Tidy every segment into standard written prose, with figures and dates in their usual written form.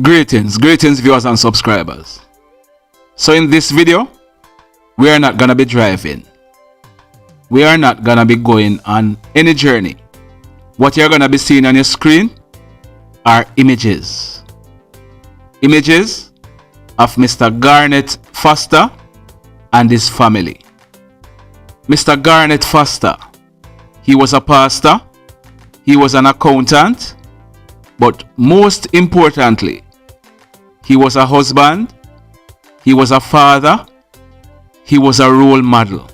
Greetings viewers and subscribers. So in this video, we are not gonna be driving. We are not gonna be going on any journey. What you're gonna be seeing on your screen are images. Images of Mr. Garnet Foster and his family. Mr. Garnet Foster, he was a pastor, he was an accountant, but most importantly, he was a husband, he was a father, he was a role model.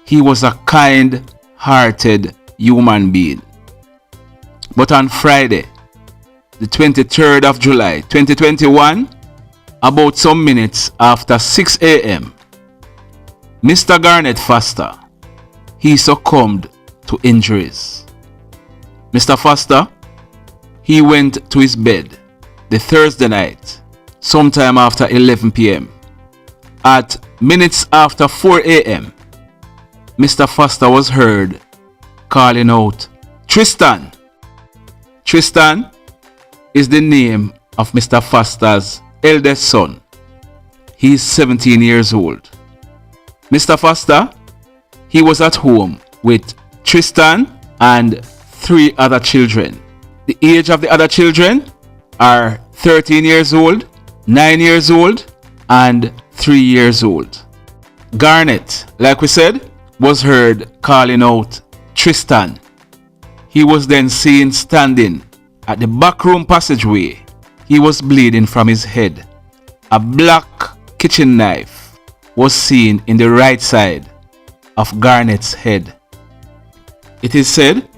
He was a kind-hearted human being. But on Friday, the 23rd of July, 2021, about some minutes after 6 a.m., Mr. Garnet Foster, he succumbed to injuries. Mr. Foster, he went to his bed the Thursday night, sometime after 11 p.m. At minutes after 4 a.m., Mr. Foster was heard calling out, "Tristan!" Tristan is the name of Mr. Foster's eldest son. He is 17 years old. Mr. Foster, he was at home with Tristan and 3 other children. The age of the other children are 13 years old, 9 years old, and 3 years old. Garnet, like we said, was heard calling out Tristan. He was then seen standing at the back room passageway. He was bleeding from his head. A black kitchen knife was seen in the right side of Garnet's head. It is said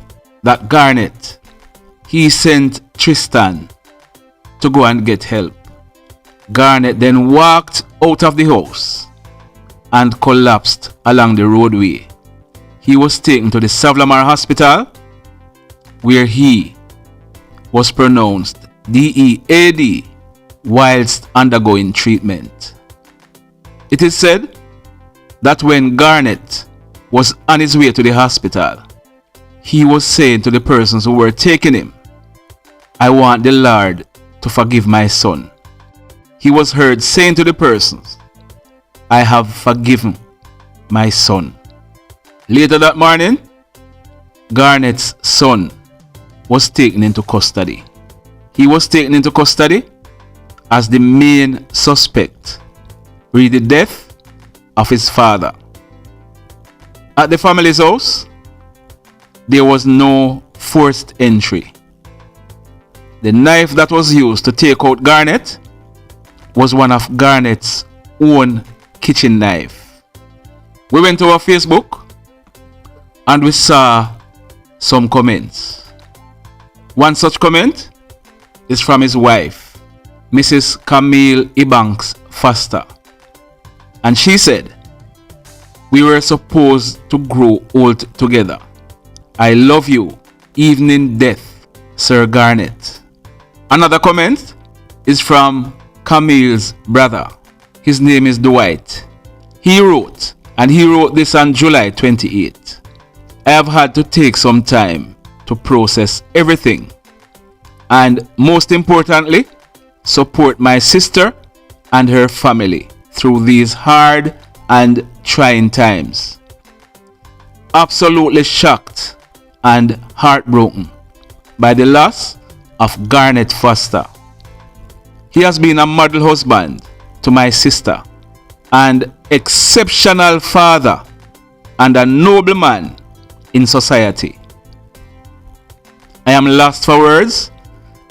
that Garnet, he sent Tristan to go and get help. Garnet then walked out of the house and collapsed along the roadway. He was taken to the Savlamar Hospital, where he was pronounced DEAD whilst undergoing treatment. It is said that when Garnet was on his way to the hospital, he was saying to the persons who were taking him, "I want the Lord to forgive my son." He was heard saying to the persons, "I have forgiven my son." Later that morning, Garnet's son was taken into custody. He was taken into custody as the main suspect with the death of his father. At the family's house, there was no forced entry. The knife that was used to take out Garnet was one of Garnet's own kitchen knife. We went to our Facebook and we saw some comments. One such comment is from his wife, Mrs. Camille Ebanks Foster. And she said, "We were supposed to grow old together. I love you, even in death, Sir Garnet." Another comment is from Camille's brother. His name is Dwight. He wrote this on July 28th. "I have had to take some time to process everything and, most importantly, support my sister and her family through these hard and trying times. Absolutely shocked and heartbroken by the loss of Garnet Foster. He has been a model husband to my sister, and exceptional father, and a noble man in society. I am lost for words,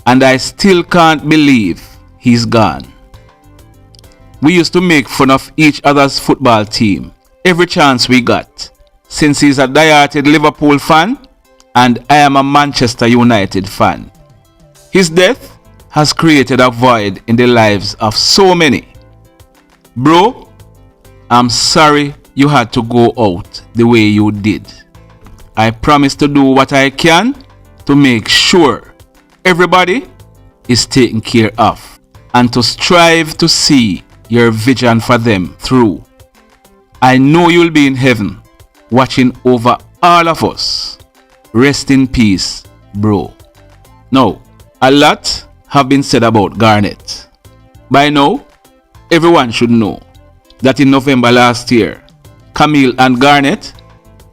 and I still can't believe he's gone. We used to make fun of each other's football team every chance we got, since he's a die-hearted Liverpool fan and I am a Manchester United fan. His death has created a void in the lives of so many. Bro, I'm sorry you had to go out the way you did. I promise to do what I can to make sure everybody is taken care of and to strive to see your vision for them through. I know you'll be in heaven watching over all of us. Rest in peace, bro." Now, a lot have been said about Garnet. By now, everyone should know that in November last year, Camille and Garnet,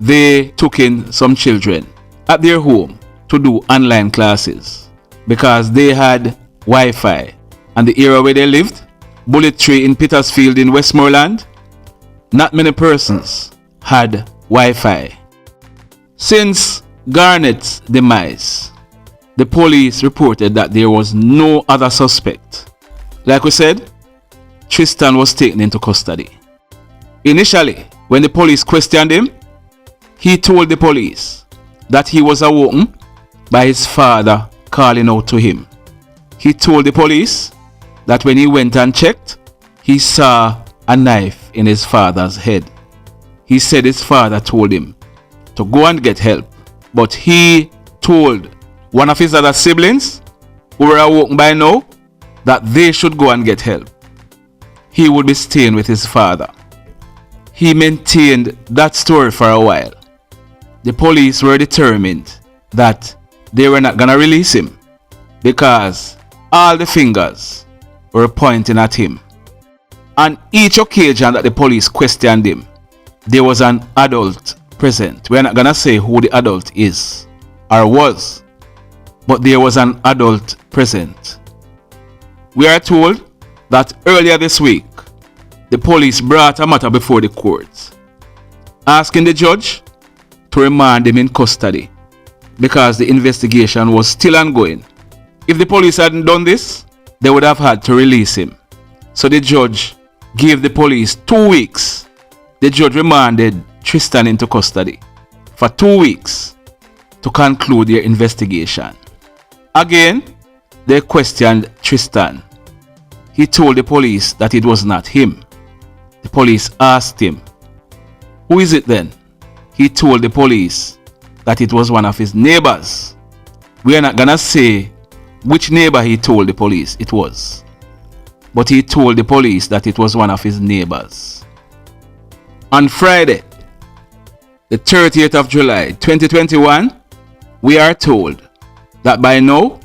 they took in some children at their home to do online classes because they had Wi-Fi, and the area where they lived, Bullet Tree in Petersfield in Westmoreland, not many persons had Wi-Fi. Since Garnet's demise, the police reported that there was no other suspect. Like we said, Tristan was taken into custody. Initially, when the police questioned him, he told the police that he was awoken by his father calling out to him. He told the police that when he went and checked, he saw a knife in his father's head. He said his father told him to go and get help, but he told one of his other siblings, who were awoken by now, that they should go and get help. He would be staying with his father. He maintained that story for a while. The police were determined that they were not going to release him because all the fingers were pointing at him. On each occasion that the police questioned him, there was an adult present. We're not going to say who the adult is or was, but there was an adult present. We are told that earlier this week, the police brought a matter before the court, asking the judge to remand him in custody because the investigation was still ongoing. If the police hadn't done this, they would have had to release him. So the judge gave the police 2 weeks. The judge remanded Tristan into custody for 2 weeks to conclude their investigation. Again, they questioned Tristan. He told the police that it was not him. The police asked him, "Who is it then?" He told the police that it was one of his neighbors. We are not gonna say which neighbor he told the police it was, but he told the police that it was one of his neighbors. On Friday, the 30th of July 2021, we are told that by now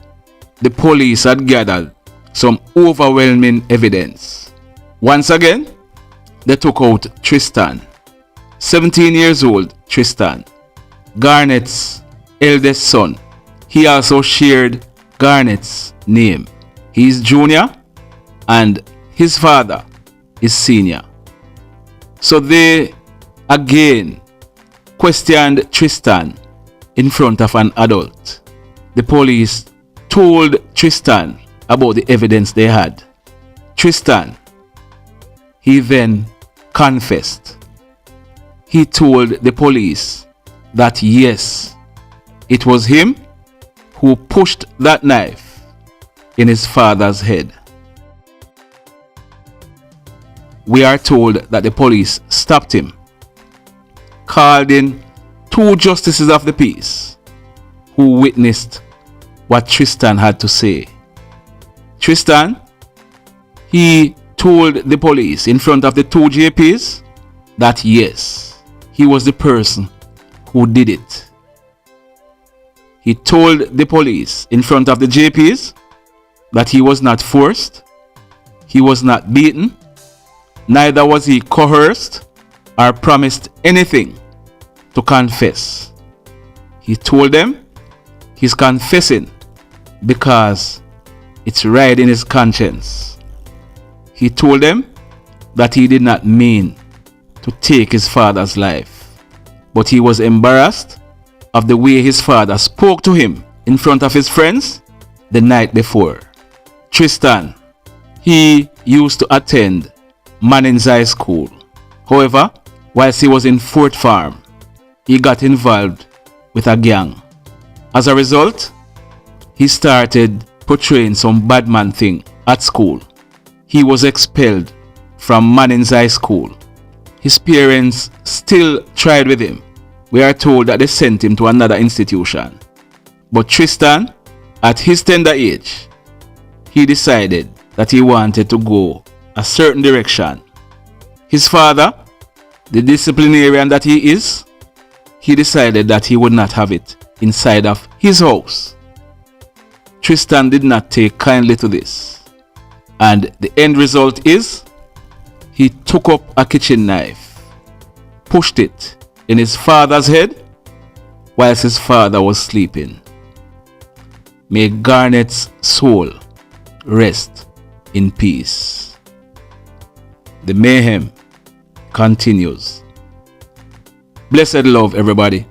the police had gathered some overwhelming evidence. Once again, they took out Tristan, 17 years old Tristan, Garnet's eldest son. He also shared Garnet's name. He is junior and his father is senior. So they again questioned Tristan in front of an adult. The police told Tristan about the evidence they had. Tristan, he then confessed. He told the police that yes, it was him who pushed that knife in his father's head. We are told that the police stopped him, called in 2 justices of the peace who witnessed what Tristan had to say. Tristan, he told the police in front of the 2 JPs that yes, he was the person who did it. He told the police in front of the JPs that he was not forced, he was not beaten, neither was he coerced or promised anything to confess. He told them he's confessing because it's right in his conscience. He told them that he did not mean to take his father's life, but he was embarrassed of the way his father spoke to him in front of his friends the night before. Tristan, he used to attend Manning's High School. However, whilst he was in Fort Farm, he got involved with a gang. As a result, he started portraying some bad man thing at school. He was expelled from Manning's High School. His parents still tried with him. We are told that they sent him to another institution. But Tristan, at his tender age, he decided that he wanted to go a certain direction. His father, the disciplinarian that he is, he decided that he would not have it inside of his house. Tristan did not take kindly to this, and the end result is he took up a kitchen knife, pushed it in his father's head whilst his father was sleeping. May Garnet's soul rest in peace. The mayhem continues. Blessed love, everybody.